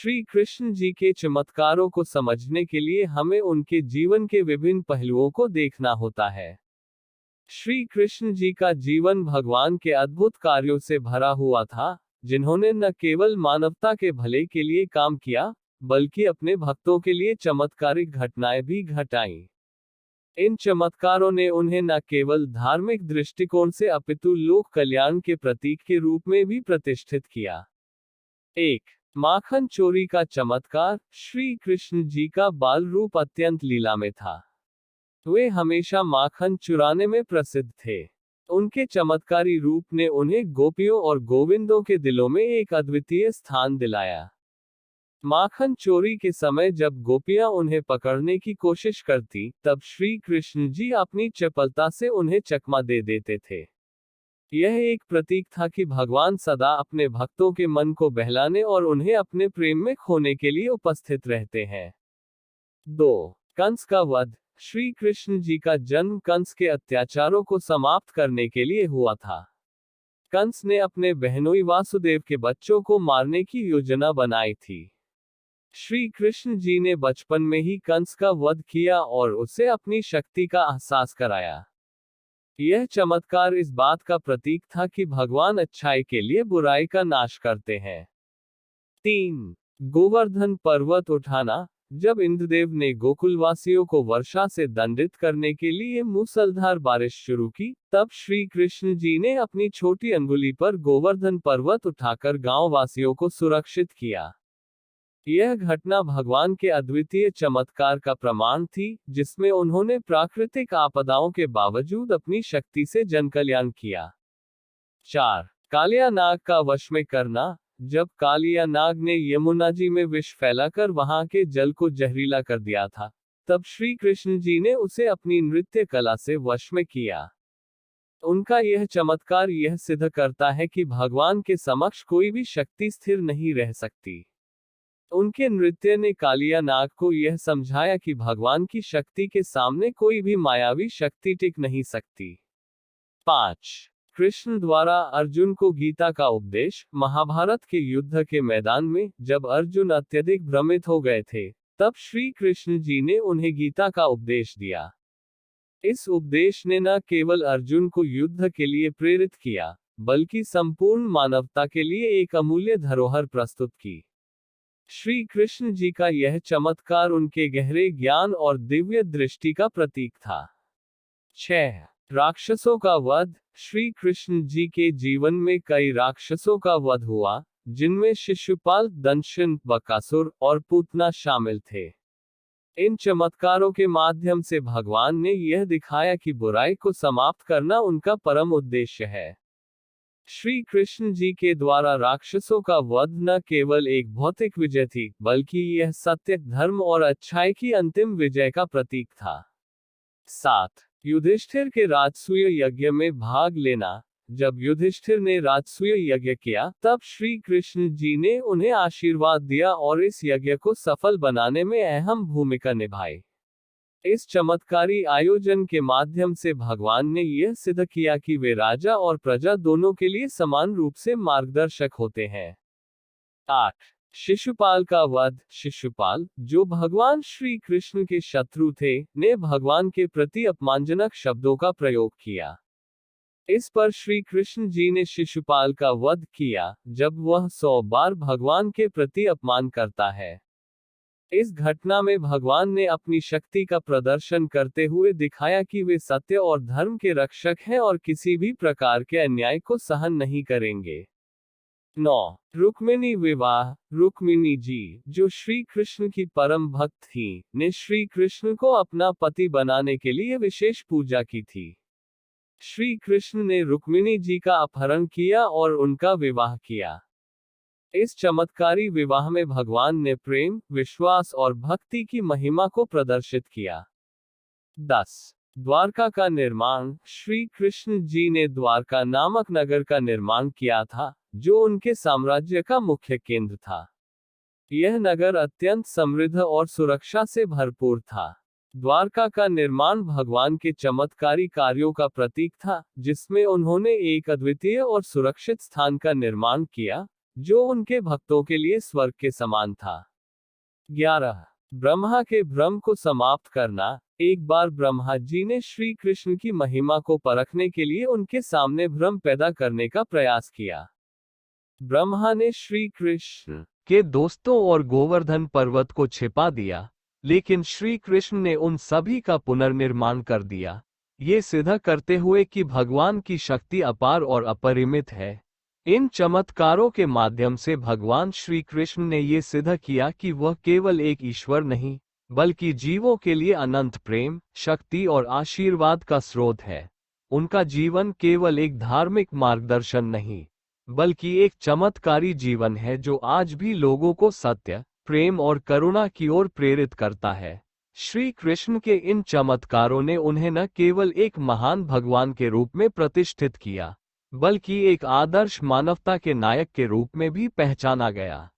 श्री कृष्ण जी के चमत्कारों को समझने के लिए हमें उनके जीवन के विभिन्न पहलुओं को देखना होता है। श्री कृष्ण जी का जीवन भगवान के अद्भुत कार्यों से भरा हुआ था, जिन्होंने न केवल मानवता के भले के लिए काम किया, बल्कि अपने भक्तों के लिए चमत्कारिक घटनाएं भी घटाईं। इन चमत्कारों ने उन्हें न केवल धार्मिक दृष्टिकोण से अपितु लोक कल्याण के प्रतीक के रूप में भी प्रतिष्ठित किया। 1. माखन चोरी का चमत्कार। श्री कृष्ण जी का बाल रूप अत्यंत लीलामय था। वे हमेशा माखन चुराने में प्रसिद्ध थे। उनके चमत्कारी रूप ने उन्हें गोपियों और गोविंदों के दिलों में एक अद्वितीय स्थान दिलाया। माखन चोरी के समय जब गोपियां उन्हें पकड़ने की कोशिश करती, तब श्री कृष्ण जी अपनी चपलता से उन्हें चकमा दे देते थे। यह एक प्रतीक था कि भगवान सदा अपने भक्तों के मन को बहलाने और उन्हें अपने प्रेम में खोने के लिए उपस्थित रहते हैं। 2. कंस का वध। श्री कृष्ण जी का जन्म कंस के अत्याचारों को समाप्त करने के लिए हुआ था। कंस ने अपने बहनोई वासुदेव के बच्चों को मारने की योजना बनाई थी। श्री कृष्ण जी ने बचपन में ही कंस का वध किया और उसे अपनी शक्ति का एहसास कराया। यह चमत्कार इस बात का प्रतीक था कि भगवान अच्छाई के लिए बुराई का नाश करते हैं। 3. गोवर्धन पर्वत उठाना। जब इंद्रदेव ने गोकुलवासियों को वर्षा से दंडित करने के लिए मूसलधार बारिश शुरू की, तब श्री कृष्ण जी ने अपनी छोटी अंगुली पर गोवर्धन पर्वत उठाकर गांव वासियों को सुरक्षित किया। यह घटना भगवान के अद्वितीय चमत्कार का प्रमाण थी, जिसमें उन्होंने प्राकृतिक आपदाओं के बावजूद अपनी शक्ति से जनकल्याण किया। 4. कालिया नाग का वश में करना। जब कालिया नाग ने यमुना जी में विष फैलाकर वहां के जल को जहरीला कर दिया था, तब श्री कृष्ण जी ने उसे अपनी नृत्य कला से वश में किया। उनका यह चमत्कार यह सिद्ध करता है कि भगवान के समक्ष कोई भी शक्ति स्थिर नहीं रह सकती। उनके नृत्य ने कालिया नाग को यह समझाया कि भगवान की शक्ति के सामने कोई भी मायावी शक्ति टिक नहीं सकती। 5. कृष्ण द्वारा अर्जुन को गीता का उपदेश। महाभारत के युद्ध के मैदान में जब अर्जुन अत्यधिक भ्रमित हो गए थे, तब श्री कृष्ण जी ने उन्हें गीता का उपदेश दिया। इस उपदेश ने न केवल अर्जुन को युद्ध के लिए प्रेरित किया, बल्कि संपूर्ण मानवता के लिए एक अमूल्य धरोहर प्रस्तुत की। श्री कृष्ण जी का यह चमत्कार उनके गहरे ज्ञान और दिव्य दृष्टि का प्रतीक था। 6. राक्षसों का वध। श्री कृष्ण जी के जीवन में कई राक्षसों का वध हुआ, जिनमें शिशुपाल, दंशन, बकासुर और पूतना शामिल थे। इन चमत्कारों के माध्यम से भगवान ने यह दिखाया कि बुराई को समाप्त करना उनका परम उद्देश्य है। श्री कृष्ण जी के द्वारा राक्षसों का वध न केवल एक भौतिक विजय थी, बल्कि यह सत्य, धर्म और अच्छाई की अंतिम विजय का प्रतीक था। 7. युधिष्ठिर के राजसूय यज्ञ में भाग लेना। जब युधिष्ठिर ने राजसूय यज्ञ किया, तब श्री कृष्ण जी ने उन्हें आशीर्वाद दिया और इस यज्ञ को सफल बनाने में अहम भूमिका निभाई। इस चमत्कारी आयोजन के माध्यम से भगवान ने यह सिद्ध किया कि वे राजा और प्रजा दोनों के लिए समान रूप से मार्गदर्शक होते हैं। 8. शिशुपाल का वध। शिशुपाल, जो भगवान श्री कृष्ण के शत्रु थे, ने भगवान के प्रति अपमानजनक शब्दों का प्रयोग किया। इस पर श्री कृष्ण जी ने शिशुपाल का वध किया, जब वह 100 बार भगवान के प्रति अपमान करता है। इस घटना में भगवान ने अपनी शक्ति का प्रदर्शन करते हुए दिखाया कि वे सत्य और धर्म के रक्षक हैं और किसी भी प्रकार के अन्याय को सहन नहीं करेंगे। 9. रुक्मिणी विवाह। रुक्मिणी जी, जो श्री कृष्ण की परम भक्त थी, ने श्री कृष्ण को अपना पति बनाने के लिए विशेष पूजा की थी। श्री कृष्ण ने रुक्मिणी जी का अपहरण किया और उनका विवाह किया। इस चमत्कारी विवाह में भगवान ने प्रेम, विश्वास और भक्ति की महिमा को प्रदर्शित किया। 10. द्वारका का निर्माण। श्री कृष्ण जी ने द्वारका नामक नगर का निर्माण किया था, जो उनके साम्राज्य का मुख्य केंद्र था। यह नगर अत्यंत समृद्ध और सुरक्षा से भरपूर था। द्वारका का निर्माण भगवान के चमत्कारी कार्यों का प्रतीक था, जिसमें उन्होंने एक अद्वितीय और सुरक्षित स्थान का निर्माण किया, जो उनके भक्तों के लिए स्वर्ग के समान था। 11. ब्रह्मा के भ्रम को समाप्त करना। एक बार ब्रह्मा जी ने श्री कृष्ण की महिमा को परखने के लिए उनके सामने भ्रम पैदा करने का प्रयास किया। ब्रह्मा ने श्री कृष्ण के दोस्तों और गोवर्धन पर्वत को छिपा दिया, लेकिन श्री कृष्ण ने उन सभी का पुनर्निर्माण कर दिया, ये सिद्ध करते हुए कि भगवान की शक्ति अपार और अपरिमित है। इन चमत्कारों के माध्यम से भगवान श्री कृष्ण ने ये सिद्ध किया कि वह केवल एक ईश्वर नहीं, बल्कि जीवों के लिए अनंत प्रेम, शक्ति और आशीर्वाद का स्रोत है। उनका जीवन केवल एक धार्मिक मार्गदर्शन नहीं, बल्कि एक चमत्कारी जीवन है जो आज भी लोगों को सत्य, प्रेम और करुणा की ओर प्रेरित करता है। श्री कृष्ण के इन चमत्कारों ने उन्हें न केवल एक महान भगवान के रूप में प्रतिष्ठित किया, बल्कि एक आदर्श मानवता के नायक के रूप में भी पहचाना गया।